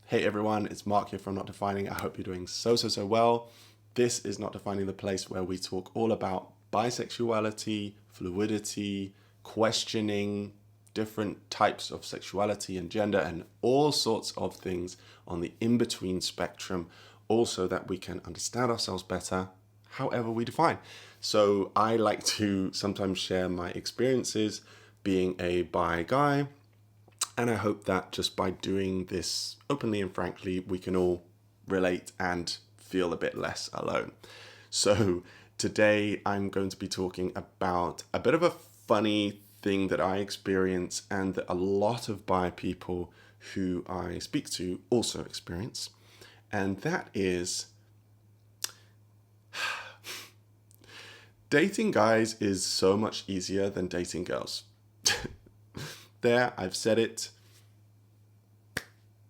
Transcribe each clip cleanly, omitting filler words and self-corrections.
Hey everyone, it's Mark here from Not Defining. I hope you're doing so well. This is Not Defining, the place where we talk all about bisexuality, fluidity, questioning different types of sexuality and gender and all sorts of things on the in-between spectrum, also that we can understand ourselves better, however we define. So I like to sometimes share my experiences being a bi guy, and I hope that just by doing this openly and frankly, we can all relate and feel a bit less alone. So today I'm going to be talking about a bit of a funny thing that I experience and that a lot of bi people who I speak to also experience. And that is dating guys is so much easier than dating girls. There, I've said it.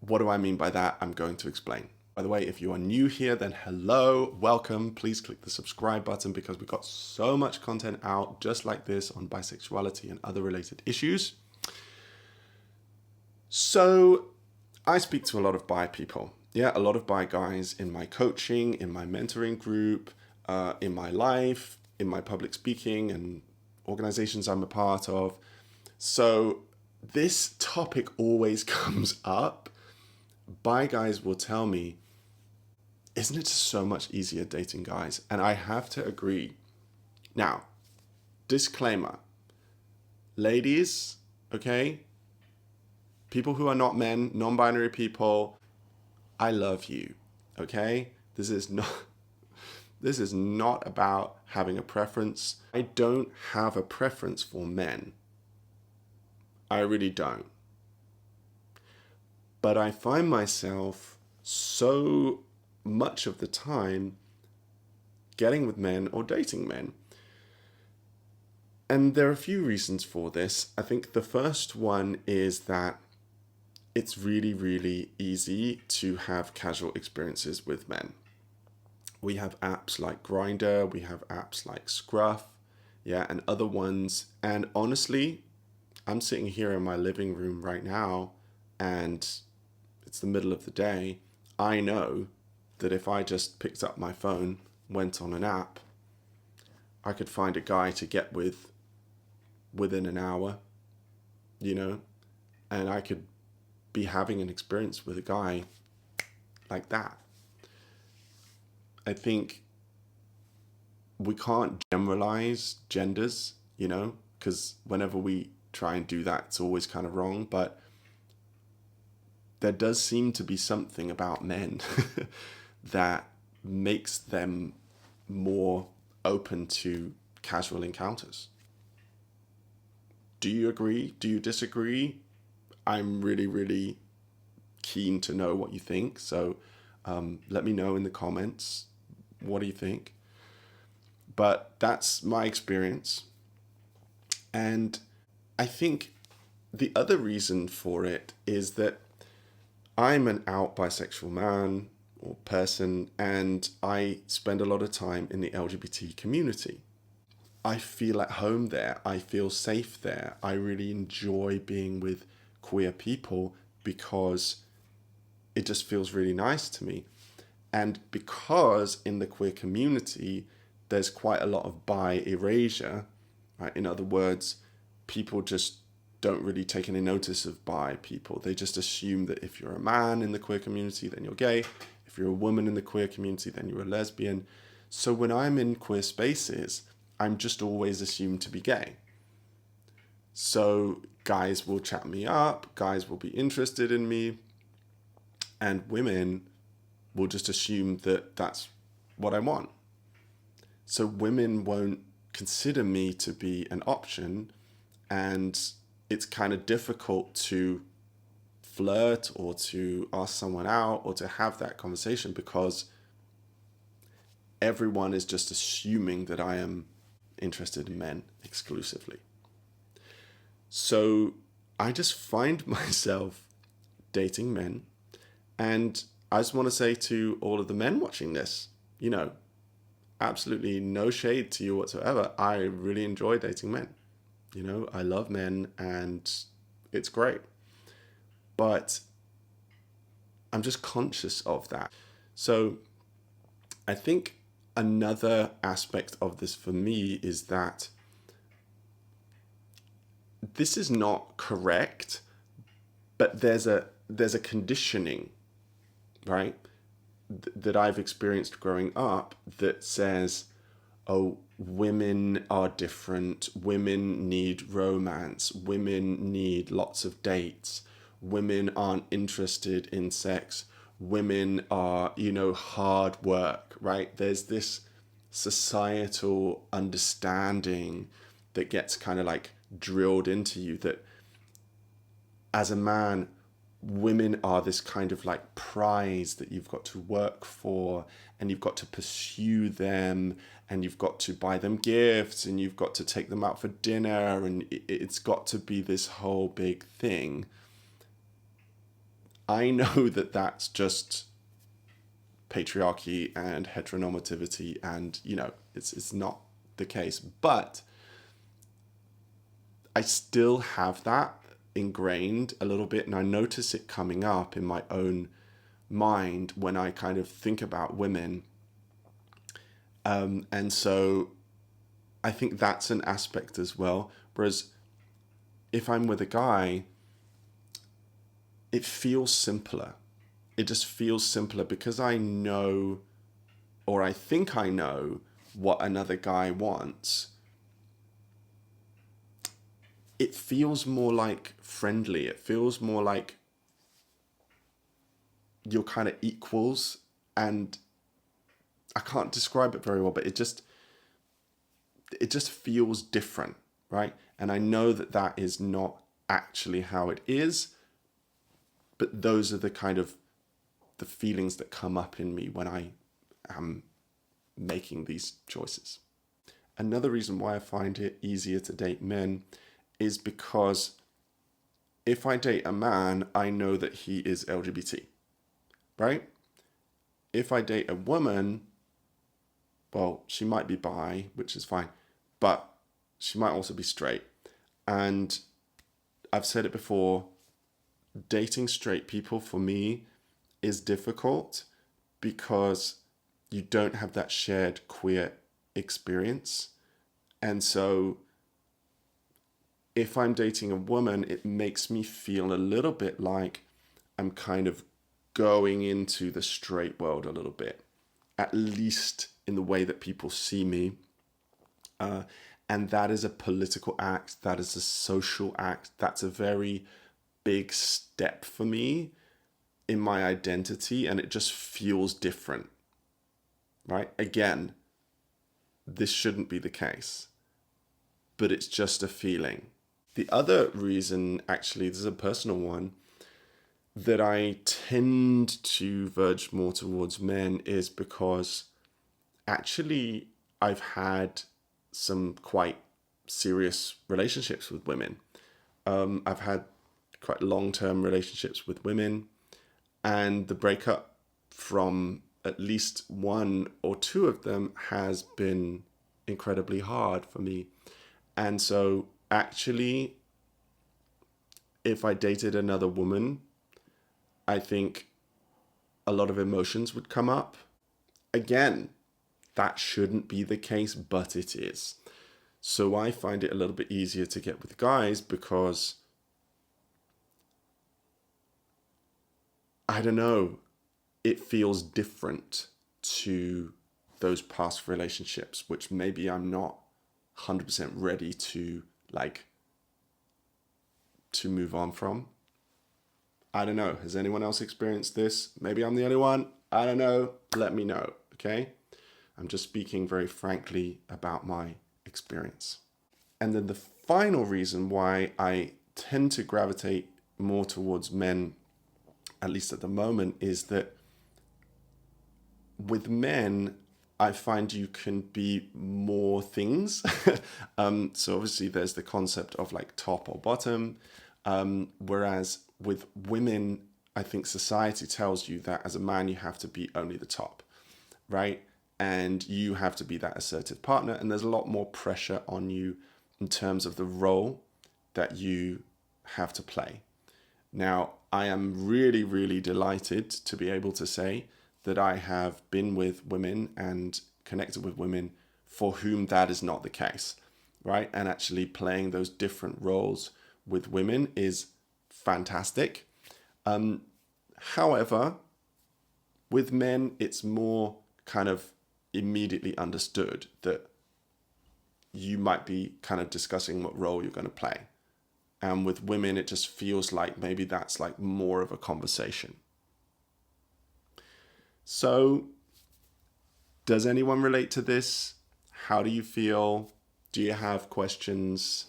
What do I mean by that? I'm going to explain. By the way, if you are new here, then hello, welcome. Please click the subscribe button because we've got so much content out just like this on bisexuality and other related issues. So I speak to a lot of bi people. Yeah, a lot of bi guys in my coaching, in my mentoring group, in my life, in my public speaking and organizations I'm a part of. So this topic always comes up. Bi guys will tell me, isn't it so much easier dating guys? And I have to agree. Now, disclaimer, ladies, okay? People who are not men, non-binary people, I love you, okay? This is not about having a preference. I don't have a preference for men. I really don't. But I find myself so much of the time getting with men or dating men. And there are a few reasons for this. I think the first one is that it's really, really easy to have casual experiences with men. We have apps like Grindr, we have apps like Scruff, and other ones. And honestly, I'm sitting here in my living room right now and it's the middle of the day. I know that if I just picked up my phone, went on an app, I could find a guy to get with within an hour, and I could be having an experience with a guy like that. I think we can't generalize genders, because whenever we try and do that, it's always kind of wrong. But there does seem to be something about men that makes them more open to casual encounters. Do you agree? Do you disagree? I'm really, really keen to know what you think. So let me know in the comments. What do you think? But that's my experience. And I think the other reason for it is that I'm an out bisexual man or person, and I spend a lot of time in the LGBT community. I feel at home there. I feel safe there. I really enjoy being with queer people because it just feels really nice to me. And because in the queer community, there's quite a lot of bi erasure, right? In other words, people just don't really take any notice of bi people. They just assume that if you're a man in the queer community, then you're gay. If you're a woman in the queer community, then you're a lesbian. So when I'm in queer spaces, I'm just always assumed to be gay. So guys will chat me up, guys will be interested in me, and women will just assume that that's what I want. So women won't consider me to be an option, and it's kind of difficult to flirt or to ask someone out or to have that conversation because everyone is just assuming that I am interested in men exclusively. So I just find myself dating men, and I just want to say to all of the men watching this, absolutely no shade to you whatsoever. I really enjoy dating men. I love men and it's great. But I'm just conscious of that. So I think another aspect of this for me is that this is not correct, but there's a conditioning, right, that I've experienced growing up that says, oh, women are different, women need romance, women need lots of dates, women aren't interested in sex, women are, hard work, right? There's this societal understanding that gets kind of like drilled into you that as a man, women are this kind of like prize that you've got to work for, and you've got to pursue them, and you've got to buy them gifts, and you've got to take them out for dinner, and it's got to be this whole big thing. I know that that's just patriarchy and heteronormativity, and it's not the case, but I still have that ingrained a little bit, and I notice it coming up in my own mind when I kind of think about women. And so I think that's an aspect as well. Whereas if I'm with a guy, it feels simpler. It just feels simpler because I know, or I think I know, what another guy wants. It feels more like friendly. It feels more like you're kind of equals, and I can't describe it very well, but it just feels different, right? And I know that that is not actually how it is, but those are the kind of the feelings that come up in me when I am making these choices. Another reason why I find it easier to date men is because if I date a man, I know that he is LGBT, right? If I date a woman, well, she might be bi, which is fine, but she might also be straight. And I've said it before, dating straight people for me is difficult because you don't have that shared queer experience. And so if I'm dating a woman, it makes me feel a little bit like I'm kind of going into the straight world a little bit, at least in the way that people see me. And that is a political act. That is a social act. That's a very big step for me in my identity. And it just feels different, right? Again, this shouldn't be the case, but it's just a feeling. The other reason, actually, this is a personal one, that I tend to verge more towards men is because actually I've had some quite serious relationships with women. I've had quite long-term relationships with women, and the breakup from at least one or two of them has been incredibly hard for me. And so actually, if I dated another woman, I think a lot of emotions would come up. Again, that shouldn't be the case, but it is. So I find it a little bit easier to get with guys because, I don't know, it feels different to those past relationships, which maybe I'm not 100% ready to move on from. I don't know. Has anyone else experienced this? Maybe I'm the only one. I don't know. Let me know, okay? I'm just speaking very frankly about my experience. And then the final reason why I tend to gravitate more towards men, at least at the moment, is that with men, I find you can be more things. So obviously there's the concept of like top or bottom. Whereas with women, I think society tells you that as a man, you have to be only the top, right? And you have to be that assertive partner. And there's a lot more pressure on you in terms of the role that you have to play. Now, I am really, really delighted to be able to say that I have been with women and connected with women for whom that is not the case, right? And actually playing those different roles with women is fantastic. However, with men, it's more kind of immediately understood that you might be kind of discussing what role you're going to play. And with women, it just feels like maybe that's like more of a conversation. So, does anyone relate to this? How do you feel? Do you have questions?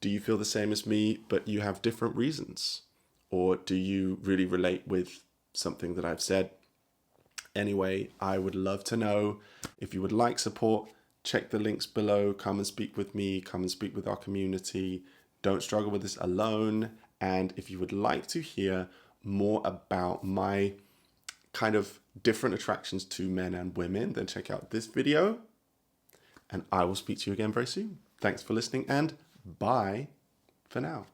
Do you feel the same as me, but you have different reasons? Or do you really relate with something that I've said? Anyway, I would love to know. If you would like support, check the links below. Come and speak with me. Come and speak with our community. Don't struggle with this alone. And if you would like to hear more about my kind of different attractions to men and women, then check out this video. And I will speak to you again very soon. Thanks for listening, and bye for now.